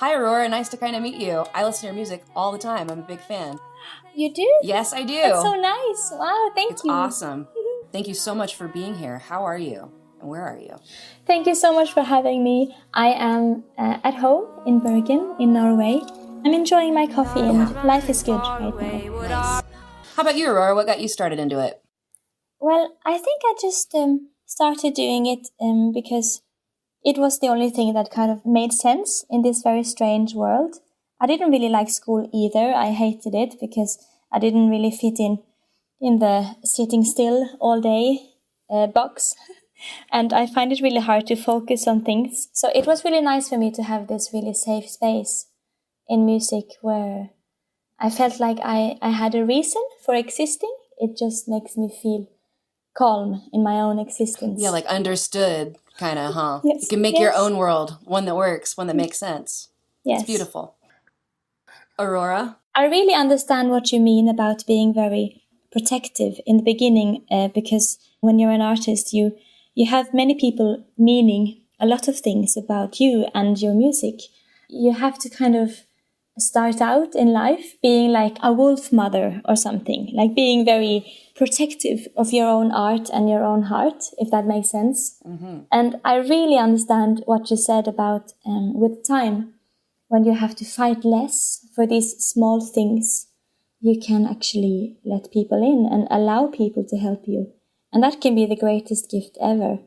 Hi, Aurora. Nice to kind of meet you. I listen to your music all the time. I'm a big fan. You do? Yes, I do. That's so nice. Wow, thank you. It's awesome. Thank you so much for being here. How are you? And where are you? Thank you so much for having me. I am at home in Bergen, in Norway. I'm enjoying my coffee and life is good right now. Nice. How about you, Aurora? What got you started into it? Well, I think I just started doing it because it was the only thing that kind of made sense in this very strange world. I didn't really like school either. I hated it because I didn't really fit in the sitting still all day box. And I find it really hard to focus on things. So it was really nice for me to have this really safe space in music where I felt like I had a reason for existing. It just makes me feel calm in my own existence. Yeah, like understood, kind of, huh? Yes. You can make your own world, one that works, one that makes sense. Yes. It's beautiful. Aurora? I really understand what you mean about being very protective in the beginning, because when you're an artist, you have many people meaning a lot of things about you and your music. You have to kind of start out in life being like a wolf mother or something, like being very protective of your own art and your own heart, if that makes sense. Mm-hmm. And I really understand what you said about with time, when you have to fight less for these small things, you can actually let people in and allow people to help you. And that can be the greatest gift ever.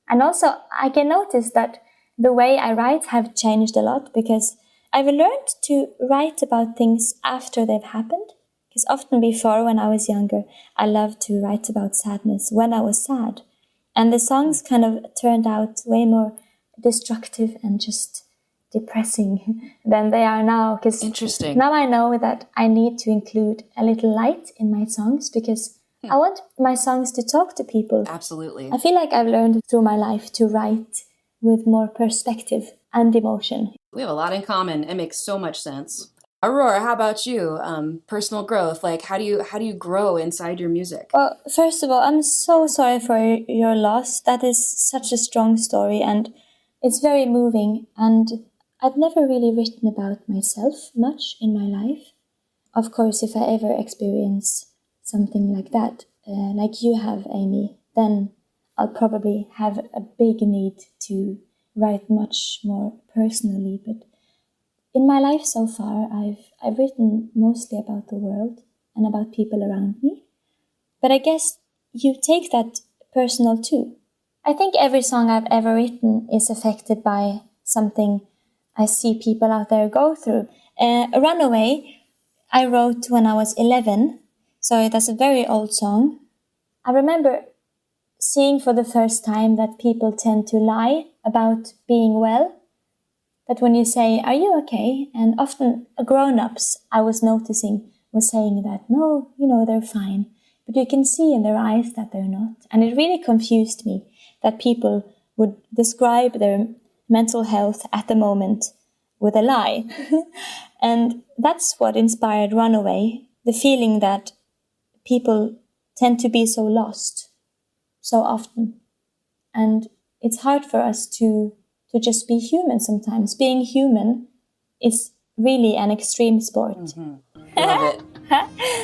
And also, I can notice that the way I write have changed a lot, because I've learned to write about things after they've happened. Because often before, when I was younger, I loved to write about sadness when I was sad. And the songs kind of turned out way more destructive and just depressing than they are now. Because interesting. Now I know that I need to include a little light in my songs, because I want my songs to talk to people. Absolutely. I feel like I've learned through my life to write with more perspective and emotion. We have a lot in common. It makes so much sense. Aurora, how about you? Personal growth. Like, how do you grow inside your music? Well, first of all, I'm so sorry for your loss. That is such a strong story, and it's very moving. And I've never really written about myself much in my life. Of course, if I ever experience something like that, like you have, Amy, then I'll probably have a big need to write much more personally. But in my life so far, I've written mostly about the world and about people around me. But I guess you take that personal too. I think every song I've ever written is affected by something I see people out there go through. Runaway, I wrote when I was 11, so that's a very old song. I remember seeing for the first time that people tend to lie about being well. That when you say, "Are you okay?" and often grown-ups, I was noticing, was saying that, "No, they're fine." But you can see in their eyes that they're not. And it really confused me that people would describe their mental health at the moment with a lie. And that's what inspired Runaway, the feeling that people tend to be so lost so often. And it's hard for us to just be human sometimes. Being human is really an extreme sport. Mm-hmm. Love it.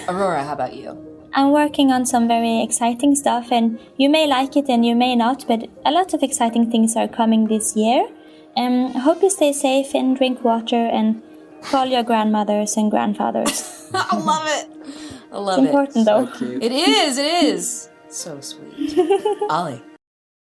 Aurora, how about you? I'm working on some very exciting stuff, and you may like it and you may not, but a lot of exciting things are coming this year. I hope you stay safe and drink water and call your grandmothers and grandfathers. I love it. I love it's important, though. So cute. It is. So sweet. Oli.